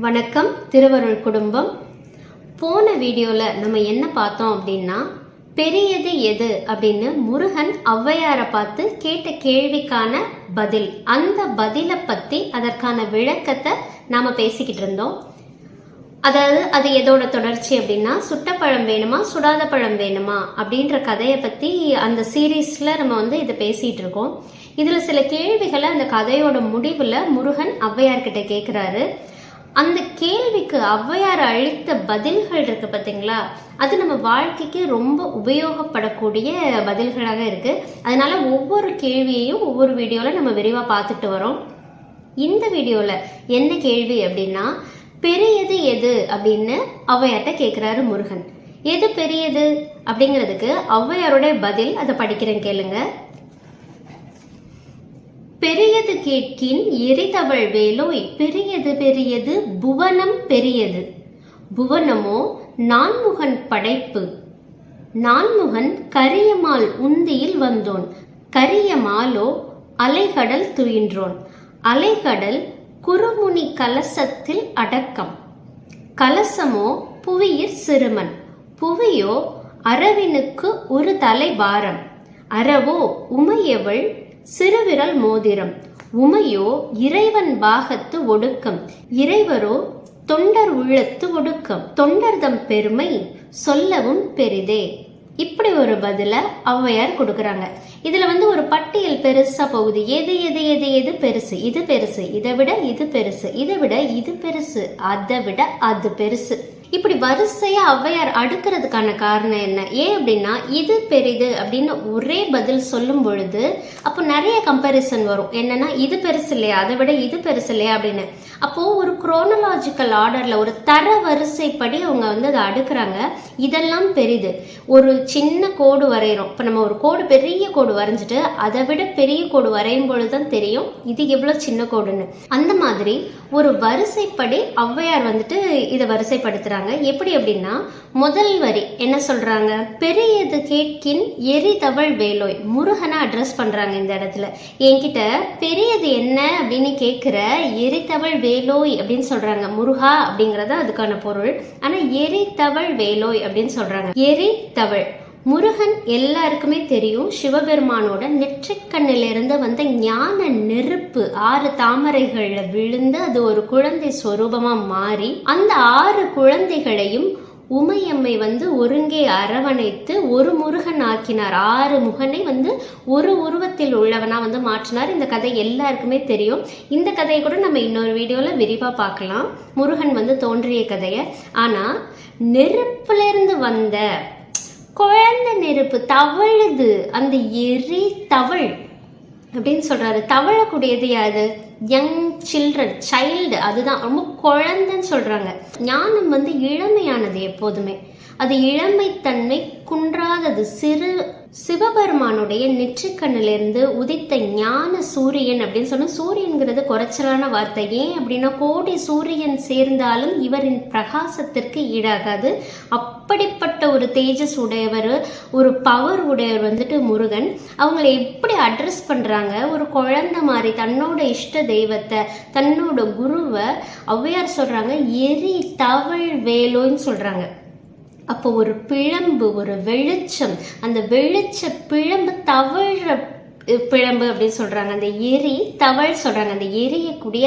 வணக்கம் திருவருள் குடும்பம். போன வீடியோவில் நம்ம என்ன பார்த்தோம் அப்படின்னா, பெரியது எது அப்படின்னு முருகன் ஔவையாரை பார்த்து கேட்ட கேள்விக்கான பதில், அந்த பதிலை பற்றி அதற்கான விளக்கத்தை நாம் பேசிக்கிட்டு இருந்தோம். அதாவது அது எதோட தொடர்ச்சி அப்படின்னா, சுட்ட பழம் வேணுமா சுடாத பழம் வேணுமா அப்படின்ற கதையை பற்றி அந்த சீரீஸில் நம்ம இதை பேசிகிட்டு இருக்கோம். இதில் சில கேள்விகளை அந்த கதையோட முடிவில் முருகன் ஔவையார்கிட்ட கேட்குறாரு. அந்த கேள்விக்கு ஔவையார் அளித்த பதில்கள் இருக்கு பார்த்தீங்களா, அது நம்ம வாழ்க்கைக்கு ரொம்ப உபயோகப்படக்கூடிய பதில்களாக இருக்கு. அதனால ஒவ்வொரு கேள்வியையும் ஒவ்வொரு வீடியோவில் நம்ம விரிவாக பார்த்துட்டு வரோம். இந்த வீடியோவில் என்ன கேள்வி அப்படின்னா, பெரியது எது அப்படின்னு ஔவையார்ட்ட கேட்குறாரு முருகன். எது பெரியது அப்படிங்கிறதுக்கு ஔவையாருடைய பதில், அதை படிக்கிறேன் கேளுங்க. பெரியது கேட்கின் எரிதவள் வேலோய், பெரியது பெரியது புவனம் பெரியது. புவனமோ நான்முகன் படைப்பு, நான்முகன் கரியமால் உந்தியில் வந்தோன், கரியமாலோ அலைகடல் துயின்றோன், அலைகடல் குறுமுனி கலசத்தில் அடக்கம், கலசமோ புவியிற் சிறுமன், புவியோ அரவினுக்கு ஒரு தலை பாரம், அரவோ உமையவள் சிறுவிரல் மோதிரம், உமையோ இறைவன் பாகத்து ஒடுக்கம், இறைவரோ தொண்டர் உள்ளத்து ஒடுக்கம், தொண்டர்தம் பெருமை சொல்லவும் பெரிதே. இப்படி ஒரு பதில ஔவையார் கொடுக்குறாங்க. இதுல ஒரு பட்டியல் பெருசா போகுது. எது எது எது எது பெருசு, இது பெருசு, இதை விட இது பெருசு, இதை விட இது பெருசு, அதை விட அது பெருசு. இப்படி வரிசையா ஔவையார் அடுக்கிறதுக்கான காரணம் என்ன? ஏன் அப்படின்னா, இது பெரிது அப்படின்னு ஒரே பதில் சொல்லும் பொழுது அப்போ நிறைய கம்பேரிசன் வரும். என்னன்னா, இது பெருசு இல்லையா, அதை விட இது பெருசு இல்லையா அப்படின்னு. அப்போ ஒரு குரோனலாஜிக்கல் ஆர்டர்ல, ஒரு தர வரிசைப்படி அவங்க அதை அடுக்கிறாங்க. இதெல்லாம் பெரிது. ஒரு சின்ன கோடு வரைகிறோம். இப்போ நம்ம ஒரு கோடு, பெரிய கோடு வரைஞ்சிட்டு அதை விட பெரிய கோடு வரையும் பொழுதுதான் தெரியும் இது எவ்வளவு சின்ன கோடுன்னு. அந்த மாதிரி ஒரு வரிசைப்படி ஔவையார் இதை வரிசைப்படுத்துறாங்க. எப்படி அப்படின்னா, முதல் வரி என்ன சொல்றாங்க? பெரியது கேட்கின் எரிதவள் வேலோய். முருகனை அட்ரஸ் பண்றாங்க இந்த இடத்துல. என்கிட்ட பெரியது என்ன அப்படின்னு கேட்கிற எரிதவள் வேலோய் அப்படின்னு சொல்றாங்க. முருகா அப்படிங்கறத அதுக்கான பொருள். ஆனா எரிதவள் வேலோய் அப்படின்னு சொல்றாங்க. எரிதவள் முருகன் எல்லாருக்குமே தெரியும். சிவபெருமானோட நெற்றிக்கண்ணிலிருந்து வந்த ஞான நெருப்பு 6 தாமரைகள்ல விழுந்து அது ஒரு குழந்தை ஸ்வரூபமா மாறி அந்த 6 குழந்தைகளையும் உமையம்மை ஒருங்கே அரவணைத்து ஒரு முருகன் ஆக்கினார். 6 முகனை ஒரு உருவத்தில் உள்ளவனா மாற்றினார். இந்த கதை எல்லாருக்குமே தெரியும். இந்த கதையை கூட நம்ம இன்னொரு வீடியோல விரிவா பார்க்கலாம், முருகன் தோன்றிய கதைய. ஆனா நெருப்புல இருந்து வந்த குழந்தை நெருப்பு தவழுது, அந்த எரி தவள் அப்படின்னு சொல்றாரு. தவழக்கூடியது யாது? Young children, child. அதுதான் ரொம்ப குழந்தைன்னு சொல்றாங்க. ஞானம் இளமையானது. எப்போதுமே அது இளமைத்தன்மை குன்றாதது. சிவபெருமானுடைய நெற்றிக்கண்ணிலிருந்து உதித்த ஞான சூரியன் அப்படின்னு சொன்னா, சூரியன்கிறது குறைச்சலான வார்த்தை. ஏன் அப்படின்னா, கோடி சூரியன் சேர்ந்தாலும் இவரின் பிரகாசத்திற்கு ஈடாகாது. அப்படிப்பட்ட ஒரு தேஜஸ் உடையவர், ஒரு பவர் உடையவர் முருகன். அவங்களை எப்படி அட்ரஸ் பண்றாங்க? ஒரு குழந்தை மாதிரி தன்னோட இஷ்ட தெய்வத்தை, தன்னோட குருவை ஔவையார் சொல்றாங்க எரி தவள் வேலோன்னு சொல்றாங்க. அப்போ ஒரு பிழம்பு, ஒரு வெளிச்சம், அந்த வெளிச்ச பிழம்பு தவழ்ற பிழம்பு அப்படின்னு சொல்றாங்க. அந்த எரி தவள் சொல்றாங்க. அந்த எரியக்கூடிய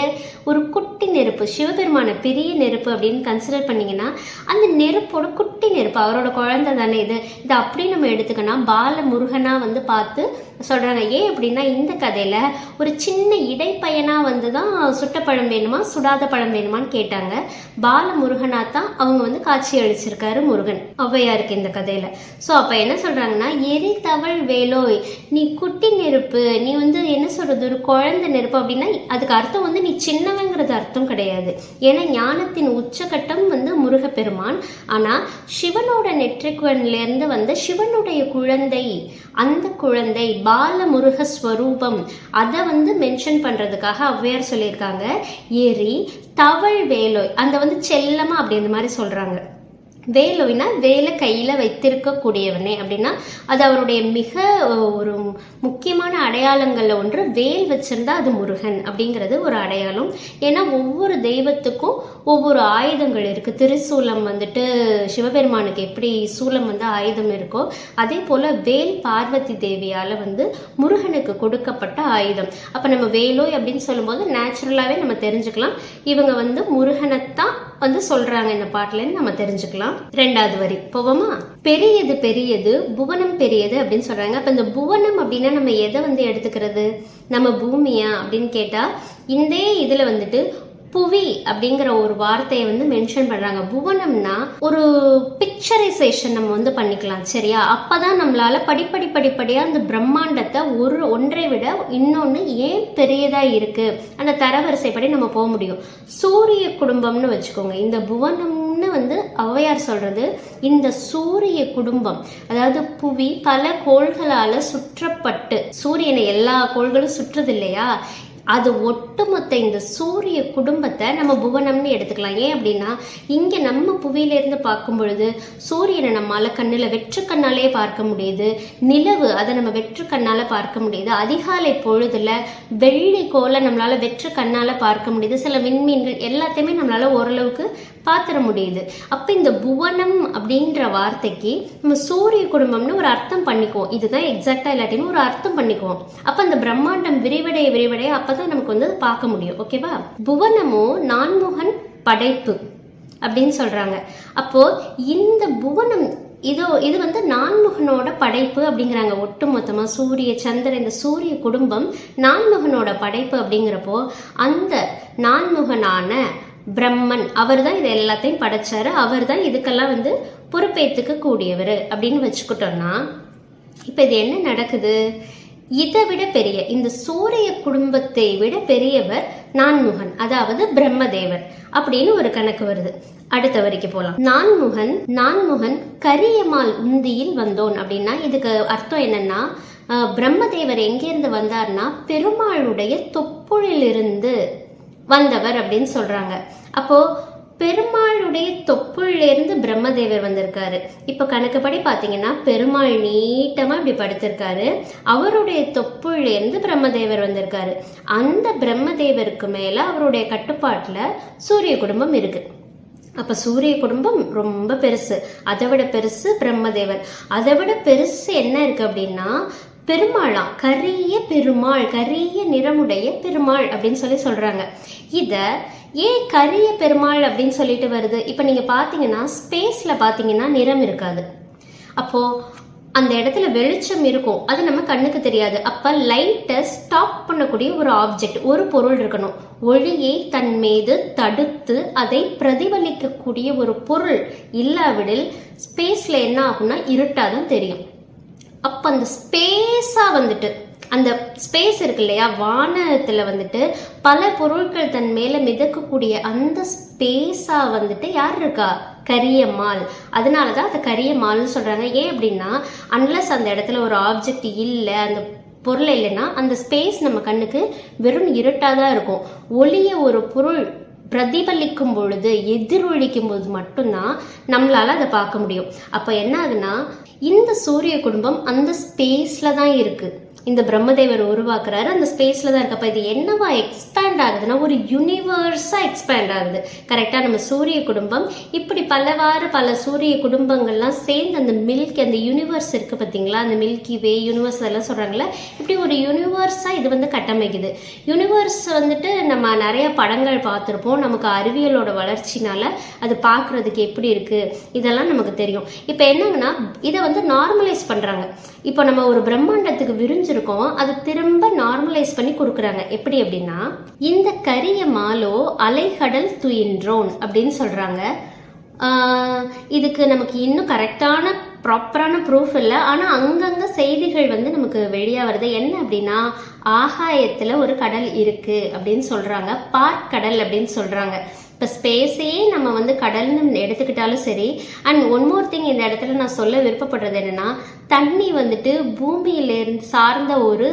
ஒரு குட்டி நெருப்பு, சிவபெருமான பெரிய நெருப்பு அப்படின்னு கன்சிடர் பண்ணீங்கன்னா, அந்த நெருப்போட குட்டி நெருப்பு, அவரோட குழந்தை தானே இது. அப்படி நம்ம எடுத்துக்கணும். பால முருகனா பார்த்து சொல்றாங்க. ஏன் அப்படின்னா, இந்த கதையில ஒரு சின்ன இடைப்பயனா தான் சுட்ட பழம் வேணுமா சுடாத பழம் வேணுமான்னு கேட்டாங்க. பால முருகனா தான் அவங்க காட்சி அளிச்சிருக்காரு முருகன் ஔவையாருக்கு இந்த கதையில. ஸோ அப்ப என்ன சொல்றாங்கன்னா, எரி தவள் வேலோய், நீ குட்டி நெருப்பு, நீ என்ன சொல்றது, ஒரு குழந்தை நெருப்பு அப்படின்னா அதுக்கு அர்த்தம் நீ சின்னவங்கிறது அர்த்தம் கிடையாது. ஏன்னா ஞானத்தின் உச்சகட்டம் முருகப்பெருமான். ஆனா சிவனோட நெற்றிக்கண்ல இருந்து வந்த சிவனுடைய குழந்தை, அந்த குழந்தை பால முருக ஸ்வரூபம், அதை மென்ஷன் பண்றதுக்காக ஔவையார் சொல்லியிருக்காங்க எரி தவள் வேலோய். அந்த செல்லமா அப்படி இந்த மாதிரி சொல்றாங்க. வேலுவினா வேலை கையில வைத்திருக்கக்கூடியவனே அப்படின்னா அது அவருடைய மிக ஒரு முக்கியமான அடையாளங்கள்ல ஒன்று. வேல் வச்சிருந்தா அது முருகன் அப்படிங்கிறது ஒரு அடையாளம். ஏன்னா ஒவ்வொரு தெய்வத்துக்கும் ஒவ்வொரு ஆயுதங்கள் இருக்கு. திருசூலம் வந்துட்டு சிவபெருமானுக்கு எப்படி சூலம் வந்து ஆயுதம் இருக்கோ அதே போல வேல் பார்வதி தேவியால வந்து முருகனுக்கு கொடுக்கப்பட்ட ஆயுதம். அப்ப நம்ம வேலோய் அப்படின்னு சொல்லும்போது நேச்சுரலாவே நம்ம தெரிஞ்சுக்கலாம் இவங்க வந்து முருகனைத்தான் வந்து சொல்றாங்க இந்த பாட்டுல நம்ம தெரிஞ்சுக்கலாம். 2வது வரி போவோமா? பெரியது பெரியது புவனம் பெரியது அப்படின்னு சொல்றாங்க. அப்ப இந்த புவனம் அப்படின்னா நம்ம எதை வந்து எடுத்துக்கிறது? நம்ம பூமியா அப்படின்னு கேட்டா இந்த இதுல வந்துட்டு புவி அப்படிங்கிற ஒரு வார்த்தையை வந்து மென்ஷன் பண்றாங்க. புவனம்னா ஒரு பிக்சரைசேஷன் நம்ம வந்து பண்ணிக்கலாம், சரியா? அப்பதான் நம்மளால படிப்படியா அந்த பிரம்மாண்டத்தை ஒன்றை விட இன்னொன்னு ஏன் பெரியதா இருக்கு அந்த தரவரிசைப்படி நம்ம போக முடியும். சூரிய குடும்பம்னு வச்சுக்கோங்க. இந்த புவனம்னு வந்து ஔவையார் சொல்றது இந்த சூரிய குடும்பம், அதாவது புவி பல கோள்களால சுற்றப்பட்டு, சூரியனை எல்லா கோள்களும் சுற்றுது இல்லையா, அது ஒட்டுமொத்த இந்த சூரிய குடும்பத்தை நம்ம புவனம்னு எடுத்துக்கலாம். ஏன் அப்படின்னா இங்க நம்ம புவியில இருந்து பார்க்கும் பொழுது சூரியனை நம்மளால கண்ணுல வெற்று கண்ணாலே பார்க்க முடியுது. நிலவு அதை நம்ம வெற்று கண்ணால பார்க்க முடியுது. அதிகாலை பொழுதுல வெள்ளி கோலை நம்மளால வெற்று கண்ணால பார்க்க முடியுது. சில விண்மீன்கள் எல்லாத்தையுமே நம்மளால ஓரளவுக்கு பாத்திர முடியுது. அப்ப இந்த புவனம் அப்படின்ற வார்த்தைக்கு நம்ம சூரிய குடும்பம்னு ஒரு அர்த்தம் பண்ணிக்குவோம். இதுதான் எக்ஸாக்டா இல்லாட்டின்னு ஒரு அர்த்தம் பண்ணிக்குவோம். அப்ப அந்த பிரம்மாண்டம் விரிவடைய அப்பதான் நமக்கு வந்து பார்க்க முடியும். ஓகேவா? புவனமோ நான்முகன் படைப்பு அப்படின்னு சொல்றாங்க. அப்போ இந்த புவனம் இது வந்து நான்முகனோட படைப்பு அப்படிங்கிறாங்க. ஒட்டு மொத்தமா சூரிய சந்திரன் இந்த சூரிய குடும்பம் நான்முகனோட படைப்பு அப்படிங்கிறப்போ அந்த நான்முகனான பிரம்மன் அவர் தான் இது எல்லாத்தையும் படைச்சாரு. அவர் தான் இதுக்கெல்லாம் வந்து பொறுப்பேற்றுக்க கூடியவர் அப்படின்னு வச்சுக்கிட்டோம்னா இப்ப இது என்ன நடக்குது? இதை விட பெரிய இந்த சூரிய குடும்பத்தை விட பெரியவர் நான்முகன், அதாவது பிரம்மதேவர் அப்படின்னு ஒரு கணக்கு வருது. அடுத்த வரைக்கும் போலாம். நான்முகன் கரியமால் உந்தியில் வந்தோன் அப்படின்னா இதுக்கு அர்த்தம் என்னன்னா பிரம்மதேவர் எங்கிருந்து வந்தார்னா பெருமாளுடைய தொப்புளிலிருந்து வந்தவர் அப்படின்னு சொல்றாங்க. அப்போ பெருமாளுடைய தொப்புள்ள இருந்து பிரம்மதேவர் வந்திருக்காரு. இப்ப கணக்குப்படி பாத்தீங்கன்னா பெருமாள் நீட்டமா இப்படி படுத்திருக்காரு. அவருடைய தொப்புள்ள இருந்து பிரம்மதேவர் வந்திருக்காரு. அந்த பிரம்மதேவருக்கு மேல அவருடைய கட்டுப்பாட்டுல சூரிய குடும்பம் இருக்கு. அப்ப சூரிய குடும்பம் ரொம்ப பெருசு. அதை விட பெருசு பிரம்மதேவர். அதை விட பெருசு என்ன இருக்கு அப்படின்னா பெருமாளாம். கரிய பெருமாள், கரிய நிறமுடைய பெருமாள் அப்படின்னு சொல்றாங்க. இத ஏன் கரிய பெருமாள் அப்படின்னு சொல்லிட்டு வருது? இப்ப நீங்க பாத்தீங்கன்னா ஸ்பேஸ்ல பாத்தீங்கன்னா நிறம் இருக்காது. அப்போ அந்த இடத்துல வெளிச்சம் இருக்கும், அது நம்ம கண்ணுக்கு தெரியாது. அப்ப லைட்டை ஸ்டாப் பண்ணக்கூடிய ஒரு ஆப்ஜெக்ட், ஒரு பொருள் இருக்கணும். ஒளியை தன் மீது தடுத்து அதை பிரதிபலிக்கக்கூடிய ஒரு பொருள் இல்லாவிடில் ஸ்பேஸ்ல என்ன ஆகும்னா இருட்டாதான் தெரியும். அப்ப அந்த ஸ்பேஸா வந்துட்டு அந்த ஸ்பேஸ் இருக்கு இல்லையா, வானத்துல வந்துட்டு பல பொருட்கள் தன் மேல மிதக்கக்கூடிய அந்த ஸ்பேஸா வந்துட்டு யார் இருக்கா? கரியம்மாள். அதனாலதான் அதை கரியம்மாள்னு சொல்றாங்க. ஏன் அப்படின்னா அன்லஸ் அந்த இடத்துல ஒரு ஆப்ஜெக்ட் இல்லை, அந்த பொருள் இல்லைன்னா அந்த ஸ்பேஸ் நம்ம கண்ணுக்கு வெறும் இருட்டாதான் இருக்கும். ஒளிய ஒரு பொருள் பிரதிபலிக்கும் பொழுது, எதிரொலிக்கும் போது மட்டும்தான் நம்மளால அதை பார்க்க முடியும். அப்ப என்ன ஆகுனா இந்த சூரிய குடும்பம் அந்த ஸ்பேஸ்ல தான் இருக்கு. இந்த பிரம்மதேவர் உருவாக்குறாரு, அந்த ஸ்பேஸ்ல தான் இருக்கு. அப்ப இது என்னவா எக்ஸ்பேண்ட் ஆகுதுன்னா ஒரு யூனிவர்ஸா எக்ஸ்பேண்ட் ஆகுது. கரெக்டா? நம்ம சூரிய குடும்பம் இப்படி பல சூரிய குடும்பங்கள்லாம் சேர்ந்து அந்த அந்த யூனிவர்ஸ் இருக்கு பாத்தீங்களா, அந்த மில்கி வே யூனிவர்ஸ் எல்லாம் சொல்றாங்கல்ல, இப்படி ஒரு யூனிவர்ஸா இது வந்து கட்டமைக்குது. யூனிவர்ஸ் வந்துட்டு நம்ம நிறைய படங்கள் பார்த்திருப்போம். நமக்கு அறிவியலோட வளர்ச்சினால அது பாக்குறதுக்கு எப்படி இருக்கு இதெல்லாம் நமக்கு தெரியும். இப்ப என்னங்கன்னா இதை வந்து நார்மலைஸ் பண்றாங்க. இப்போ நம்ம ஒரு பிரம்மாண்டத்துக்கு விரிஞ்சிருக்கோம், அது திரும்ப நார்மலைஸ் பண்ணி கொடுக்குறாங்க. எப்படி அப்படின்னா இந்த கரிய மாலோ அலைகடல் துயின்றோன் அப்படின்னு சொல்றாங்க. இதுக்கு நமக்கு இன்னும் கரெக்டான ப்ராப்பரான ப்ரூஃப் இல்லை. ஆனா அங்கங்க செய்திகள் வந்து நமக்கு வெளியா வருது. என்ன அப்படின்னா ஆகாயத்துல ஒரு கடல் இருக்கு அப்படின்னு சொல்றாங்க, பார்க்கடல் அப்படின்னு சொல்றாங்க. இப்போ ஸ்பேஸையே நம்ம வந்து கடல்னு எடுத்துக்கிட்டாலும் சரி. அண்ட் ஒன் மோர் திங் இந்த இடத்துல நான் சொல்ல விருப்பப்படுறது என்னன்னா, தண்ணி வந்துட்டு பூமியிலிருந்து சார்ந்த ஒரு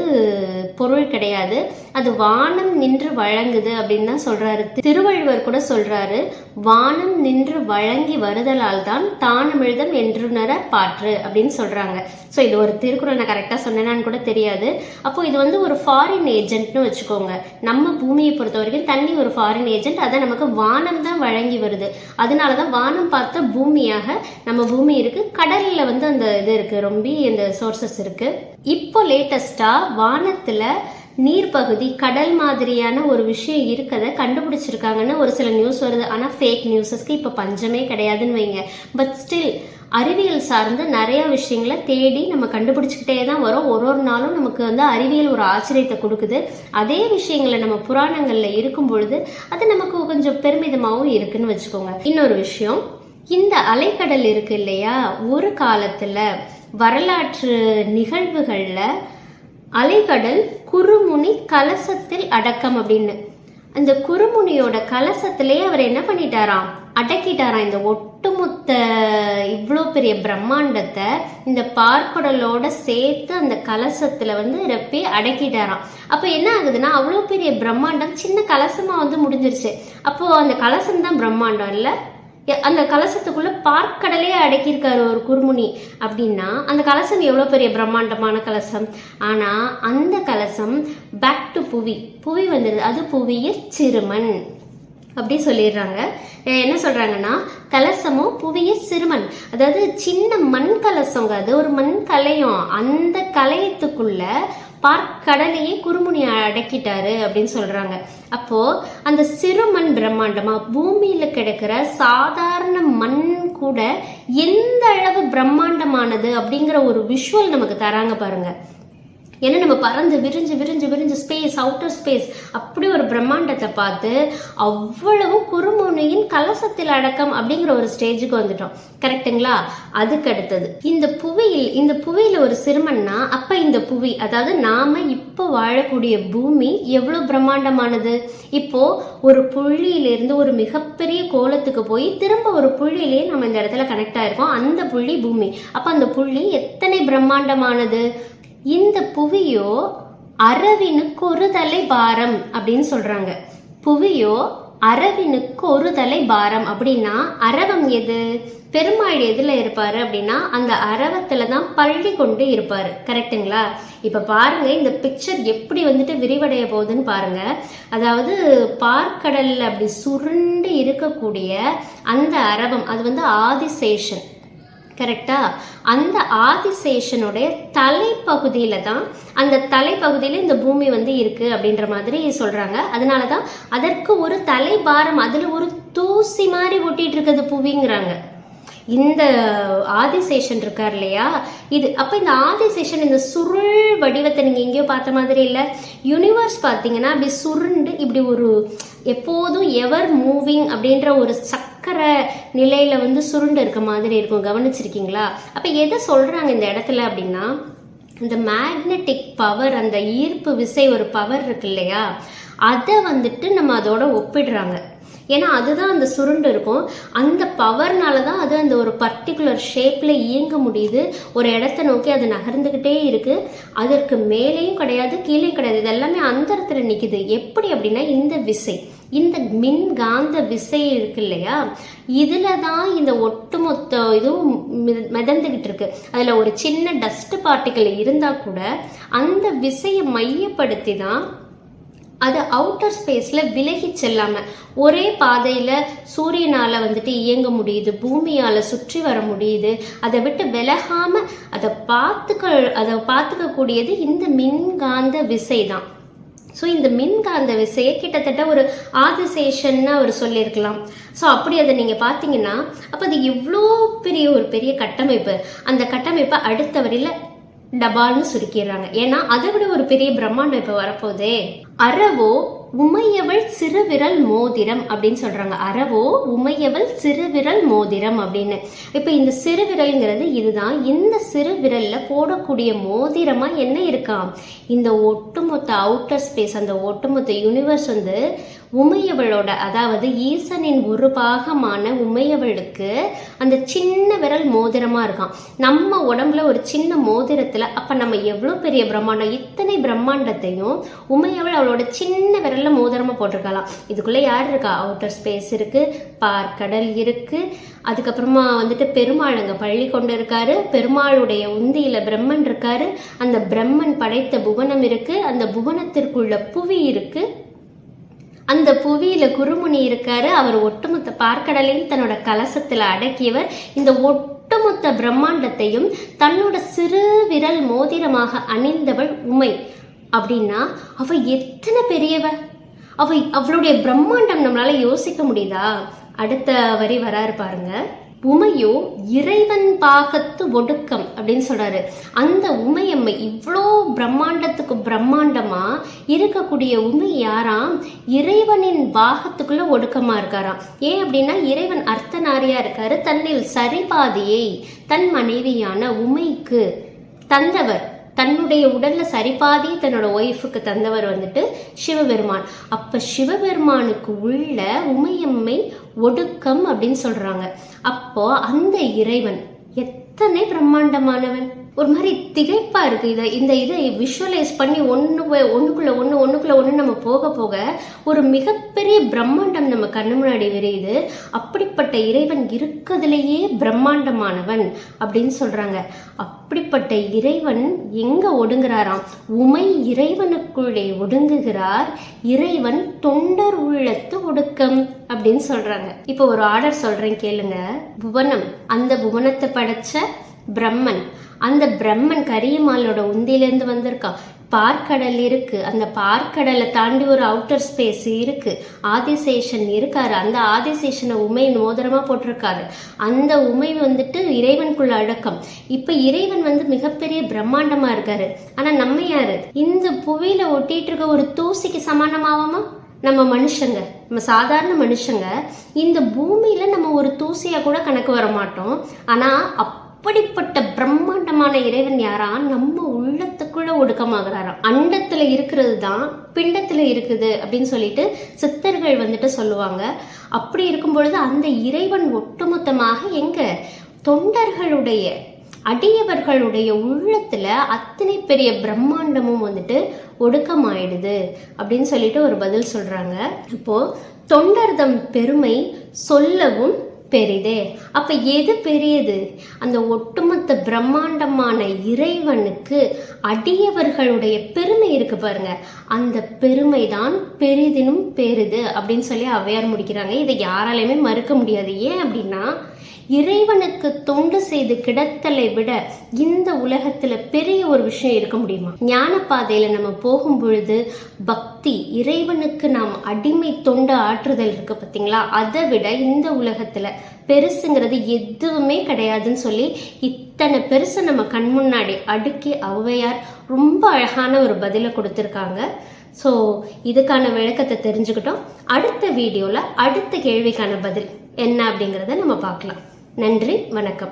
பொருள் கிடையாது, அது வானம் நின்று வழங்குது அப்படின்னு தான் சொல்றாரு. திருவள்ளுவர் கூட சொல்றாரு, வானம் நின்று வழங்கி வருதலால் தான் தானமிழ்தம் என்றுணர பாற்று அப்படின்னு சொல்றாங்க. ஸோ இது ஒரு திருக்குறள், நான் கரெக்டாக சொன்னேனான்னு கூட தெரியாது. அப்போ இது வந்து ஒரு ஃபாரின் ஏஜென்ட்னு வச்சுக்கோங்க. நம்ம பூமியை பொறுத்த வரைக்கும் தண்ணி ஒரு ஃபாரின் ஏஜென்ட், அதை நமக்கு வானம் தான் வழங்கி வருது. அதனால தான் வானம் பார்த்த பூமியாக நம்ம பூமி இருக்கு. கடல்ல வந்து அந்த இது இருக்கு, ரொம்ப இந்த சோர்சஸ் இருக்கு. இப்போ லேட்டஸ்டா வானத்துல நீர்பகுதி கடல் மாதிரியான ஒரு விஷயம் இருக்கதை கண்டுபிடிச்சிருக்காங்கன்னு ஒரு சில நியூஸ் வருது. ஆனால் ஃபேக் நியூஸஸ்க்கு இப்போ பஞ்சமே கிடையாதுன்னு வைங்க. பட் ஸ்டில் அறிவியல் சார்ந்து நிறைய விஷயங்களை தேடி நம்ம கண்டுபிடிச்சிக்கிட்டே தான் வரோம். ஒரு நாளும் நமக்கு வந்து அறிவியல் ஒரு ஆச்சரியத்தை கொடுக்குது. அதே விஷயங்களை நம்ம புராணங்கள்ல இருக்கும் பொழுது அது நமக்கு கொஞ்சம் பெருமிதமாகவும் இருக்குன்னு வச்சுக்கோங்க. இன்னொரு விஷயம், இந்த அலைக்கடல் இருக்கு இல்லையா, ஒரு காலத்துல வரலாற்று நிகழ்வுகள்ல அலைக்கடல் குறுமுனி கலசத்தில் அடக்கம் அப்படின்னு, அந்த குறுமுனியோட கலசத்திலேயே அவர் என்ன பண்ணிட்டாராம், அடக்கிட்டாராம். இந்த ஒட்டுமொத்த இவ்வளோ பெரிய பிரம்மாண்டத்தை இந்த பார்க்கடலோட சேர்த்து அந்த கலசத்துல வந்து ரெப்பி அடக்கிட்டாராம். அப்போ என்ன ஆகுதுன்னா, அவ்வளோ பெரிய பிரம்மாண்டம் சின்ன கலசமா வந்து முடிஞ்சிருச்சு. அப்போ அந்த கலசம் தான் பிரம்மாண்டம் இல்லை, அந்த கலசத்துக்குள்ள பார்க்கடலே அடக்கியிருக்காரு ஒரு குறுமுனி அப்படின்னா அந்த கலசம் எவ்வளவு பெரிய பிரம்மாண்டமான கலசம். ஆனா அந்த கலசம் பேக் டு புவி, புவி வந்துடுது, அது புவியில் சிறுமன் அப்படி சொல்லிடுறாங்க. என்ன சொல்றாங்கன்னா, கலசமும் புவியில் சிறுமன், அதாவது சின்ன மண் கலசங்க, அது ஒரு மண் கலையம், அந்த கலையத்துக்குள்ள பார்க்கடலையே குறுமுனி அடக்கிட்டாரு அப்படின்னு சொல்றாங்க. அப்போ அந்த சிறுமண் பிரம்மாண்டமா, பூமியில கிடக்கிற சாதாரண மண் கூட எந்த அளவு பிரம்மாண்டமானது அப்படிங்கிற ஒரு விஷுவல் நமக்கு தராங்க பாருங்க. ஏன்னா நம்ம பறந்து விரிஞ்சு விரிஞ்சு விரிஞ்சு ஸ்பேஸ், அவுட்டர் ஸ்பேஸ், அப்படி ஒரு பிரம்மாண்டத்தை பார்த்து அவ்வளவு குறுமுனியின் கலசத்தில் அடக்கம் அப்படிங்கிற ஒரு ஸ்டேஜுக்கு வந்துட்டோம். கரெக்டுங்களா? அதுக்கு அடுத்தது இந்த புவியில ஒரு சிறுமன்னா, அப்ப இந்த புவி, அதாவது நாம இப்போ வாழக்கூடிய பூமி எவ்வளவு பிரம்மாண்டமானது. இப்போ ஒரு புள்ளியிலிருந்து ஒரு மிகப்பெரிய கோலத்துக்கு போய் திரும்ப ஒரு புள்ளியிலேயே நம்ம இந்த இடத்துல கனெக்ட் ஆயிருக்கோம். அந்த புள்ளி பூமி. அப்ப அந்த புள்ளி எத்தனை பிரம்மாண்டமானது. இந்த புவியோ அரவினுக்கு ஒரு தலை பாரம் அப்படின்னு சொல்றாங்க. புவியோ அரவினுக்கு ஒரு தலை பாரம் அப்படின்னா, அரவம் எது, பெருமாள் எதுல இருப்பாரு அப்படின்னா அந்த அரவத்துலதான் பள்ளி கொண்டு இருப்பாரு. கரெக்டுங்களா? இப்ப பாருங்க இந்த பிக்சர் எப்படி வந்துட்டு விரிவடைய போகுதுன்னு பாருங்க. அதாவது பார்க்கடல்ல அப்படி சுருண்டு இருக்கக்கூடிய அந்த அரவம், அது வந்து ஆதிசேஷன். கரெக்டா? அந்த ஆதிசேஷனுடைய தலைப்பகுதியில தான், அந்த தலைப்பகுதியில இந்த பூமி வந்து இருக்கு அப்படின்ற மாதிரி சொல்றாங்க. அதனாலதான் அதற்கு ஒரு தலைபாரம், அதுல ஒரு தூசி மாதிரி ஒட்டிட்டு இருக்குது புவிங்கிறாங்க. இந்த ஆதிசேஷன் இருக்கார் இல்லையா, இது அப்ப இந்த ஆதிசேஷன் இந்த சுருள் வடிவத்தை நீங்க எங்கேயோ பார்த்த மாதிரி இல்ல. யூனிவர்ஸ் பாத்தீங்கன்னா அப்படி சுருண்டு இப்படி ஒரு எப்போதும் எவர் மூவிங் அப்படின்ற ஒரு சக்கர நிலையில வந்து சுருண்டு இருக்க மாதிரி இருக்கும். கவனிச்சிருக்கீங்களா? அப்ப எதை சொல்றாங்க இந்த இடத்துல அப்படின்னா, இந்த மேக்னெட்டிக் பவர், அந்த ஈர்ப்பு விசை ஒரு பவர் இருக்கு இல்லையா, அதை வந்துட்டு நம்ம அதோட ஒப்பிடுறாங்க. ஏன்னா அதுதான் அந்த சுருண்டு இருக்கும். அந்த பவர்னால தான் அது அந்த ஒரு பர்டிகுலர் ஷேப்ல இயங்க முடியுது. ஒரு இடத்த நோக்கி அது நகர்ந்துகிட்டே இருக்கு. அதற்கு மேலேயும் கிடையாது, கீழே கிடையாது, இது எல்லாமே அந்தரத்துல நிக்குது. எப்படி அப்படின்னா, இந்த விசை, இந்த மின்காந்த விசை இருக்கு இல்லையா, இதுலதான் இந்த ஒட்டுமொத்த இதுவும் மிதந்துகிட்டு இருக்கு. அதுல ஒரு சின்ன டஸ்ட் பார்ட்டிகல் இருந்தா கூட அந்த விசையை மையப்படுத்தி தான் அது அவுட்டர் ஸ்பேஸ்ல விலகி செல்லாம ஒரே பாதையில சூரியனால வந்துட்டு இயங்க முடியுது, பூமியால சுற்றி வர முடியுது. அதை விட்டு விலகாம அதை பார்த்துக்க கூடியது இந்த மின்காந்த விசை தான். ஸோ இந்த மின்காந்த விசையை கிட்டத்தட்ட ஒரு ஆதிசேஷன்னு அவர் சொல்லியிருக்கலாம். ஸோ அப்படி அதை நீங்கள் பார்த்தீங்கன்னா, அப்போ அது இவ்வளோ பெரிய கட்டமைப்பு. அந்த கட்டமைப்பை அடுத்த வரையில டபால்னு சுருக்கிடுறாங்க. ஏன்னா அதை விட ஒரு பெரிய பிரம்மாண்டம் இப்போ வரப்போதே. அரவோ உமையவள் சிறுவிரல் மோதிரம் அப்படின்னு சொல்றாங்க. அரவோ உமையவள் சிறுவிரல் மோதிரம் அப்படின்னு. இப்ப இந்த சிறுவிரல்ங்கிறது இதுதான். இந்த சிறுவிரல்ல போடக்கூடிய மோதிரமா என்ன இருக்காம், இந்த ஒட்டுமொத்த அவுட்டர் ஸ்பேஸ், அந்த ஒட்டுமொத்த யூனிவர்ஸ் வந்து உமையவளோட அதாவது ஈசனின் ஒரு பாகமான உமையவளுக்கு அந்த சின்ன விரல் மோதிரமா இருக்கான். நம்ம உடம்புல ஒரு சின்ன மோதிரத்துல அப்ப நம்ம எவ்வளவு பெரிய பிரம்மாண்டம், இத்தனை பிரம்மாண்டத்தையும் உமையவள் அவளோட சின்ன விரல்ல மோதிரமா போட்டிருக்கலாம். இதுக்குள்ள யார் இருக்கா? அவுட்டர் ஸ்பேஸ் இருக்கு, பார்க்கடல் இருக்கு, அதுக்கப்புறமா வந்துட்டு பெருமாள் அங்க பள்ளி கொண்டு இருக்காரு, பெருமாளுடைய உந்தியில பிரம்மன் இருக்காரு, அந்த பிரம்மன் படைத்த புவனம் இருக்கு, அந்த புவனத்திற்குள்ள புவி இருக்கு, அந்த புவியில குருமுனி இருக்காரு, அவர் ஒட்டுமொத்த பார்க்கடலையும் தன்னோட கலசத்துல அடக்கியவர். இந்த ஒட்டுமொத்த பிரம்மாண்டத்தையும் தன்னோட சிறு விரல் மோதிரமாக அணிந்தவள் உமை. அப்படின்னா அவ எத்தனை பெரியவ, அவளுடைய பிரம்மாண்டம் நம்மளால யோசிக்க முடியுதா? அடுத்த வரி வராரு பாருங்க. உமையோ இறைவன் பாகத்து ஒடுக்கம் அப்படின்னு சொல்றாரு. அந்த உமையம்மை இவ்வளோ பிரம்மாண்டத்துக்கு பிரம்மாண்டமா இருக்கக்கூடிய உமை யாராம்? இறைவனின் பாகத்துக்குள்ள ஒடுக்கமா இருக்காராம். ஏன் அப்படின்னா இறைவன் அர்த்தநாரியா இருக்காரு. தன்னில் சரிபாதியை தன் மனைவியான உமைக்கு தந்தவர், தன்னுடைய உடல்ல சரிபாதி தன்னோட ஒய்ஃபுக்கு தந்தவர் வந்துட்டு சிவபெருமான். அப்ப சிவபெருமானுக்கு உள்ள உமையம்மை ஒடுக்கம் அப்படின்னு சொல்றாங்க. அப்போ அந்த இறைவன் எத்தனை பிரம்மாண்டமானவன். ஒரு மாதிரி திகைப்பா இருக்கு. இதை விஷுவலைஸ் பண்ணி ஒண்ணுக்குள்ள ஒண்ணு நம்ம போக போக ஒரு மிகப்பெரிய பிரம்மாண்டம் நம்ம கண்ணு முன்னாடி விரியுது. அப்படிப்பட்ட இறைவன் இருக்கிறதுலேயே பிரம்மாண்டமானவன் அப்படின்னு சொல்றாங்க. அப்படிப்பட்ட இறைவன் எங்க ஒடுங்குறாராம்? உமை இறைவனுக்குள்ளே ஒடுங்குகிறார், இறைவன் தொண்டர் உள்ளத்து ஒடுக்கம் அப்படின்னு சொல்றாங்க. இப்போ ஒரு ஆர்டர் சொல்றேன் கேளுங்க. புவனம், அந்த புவனத்தை படைச்ச பிரம்மன், அந்த பிரம்மன் கரியமாலோட உந்தியிலேருந்து வந்திருக்கான். பார்க்கடல் இருக்கு, அந்த பார்க்கடலை தாண்டி ஒரு அவுட்டர் ஸ்பேஸ் இருக்கு, ஆதிசேஷன் இருக்காரு, அந்த ஆதிசேஷனை உமை மோதிரமா போட்டிருக்காரு. அந்த உமை வந்துட்டு இறைவனுக்குள்ள அடக்கம். இப்ப இறைவன் வந்து மிகப்பெரிய பிரம்மாண்டமா இருக்காரு. ஆனா நம்ம யாரு? இந்த புவியில ஒட்டிட்டு இருக்க ஒரு தூசிக்கு சமானமாவாமா? நம்ம மனுஷங்க, நம்ம சாதாரண மனுஷங்க இந்த பூமியில நம்ம ஒரு தூசியா கூட கணக்கு வர மாட்டோம். ஆனா அப்படிப்பட்ட பிரம்மாண்டமான இறைவன் யாரா? நம்ம உள்ளத்துக்குள்ள ஒடுக்கமாகிறாராம். அண்டத்துல இருக்கிறது தான் பிண்டத்துல இருக்குது அப்படின்னு சொல்லிட்டு சித்தர்கள் வந்துட்டு சொல்லுவாங்க. அப்படி இருக்கும் பொழுது அந்த இறைவன் ஒட்டுமொத்தமாக எங்க தொண்டர்களுடைய அடியவர்களுடைய உள்ளத்துல அத்தனை பெரிய பிரம்மாண்டமும் வந்துட்டு ஒடுக்கமாயிடுது அப்படின்னு சொல்லிட்டு ஒரு பதில் சொல்றாங்க. இப்போ தொண்டர்தம் பெருமை சொல்லவும் பெரிதே. அப்ப எது பெரியது? அந்த ஒட்டுமொத்த பிரம்மாண்டமான இறைவனுக்கு அடியவர்களுடைய பெருமை இருக்கு பாருங்க, அந்த பெருமை தான் பெரிதினும் பெரிது அப்படின்னு சொல்லி ஔவையார் முடிக்கிறாங்க. இதை யாராலையுமே மறுக்க முடியாது. ஏன் அப்படின்னா இறைவனுக்கு தொண்டு செய்து கிடத்தலை விட இந்த உலகத்துல பெரிய ஒரு விஷயம் இருக்க முடியுமா? ஞான பாதையில நம்ம போகும் பொழுது பக்தி, இறைவனுக்கு நாம் அடிமை தொண்டு ஆற்றுதல் இருக்கு பாத்தீங்களா, அதை விட இந்த உலகத்துல பெருசுங்கிறது எதுவுமே கிடையாதுன்னு சொல்லி இத்தனை பெருசு நம்ம கண் முன்னாடி அடுக்கி ஔவையார் ரொம்ப அழகான ஒரு பதிலை கொடுத்திருக்காங்க. ஸோ இதுக்கான விளக்கத்தை தெரிஞ்சுக்கிட்டோம். அடுத்த வீடியோல அடுத்த கேள்விக்கான பதில் என்ன அப்படிங்கிறத நம்ம பார்க்கலாம். நன்றி, வணக்கம்.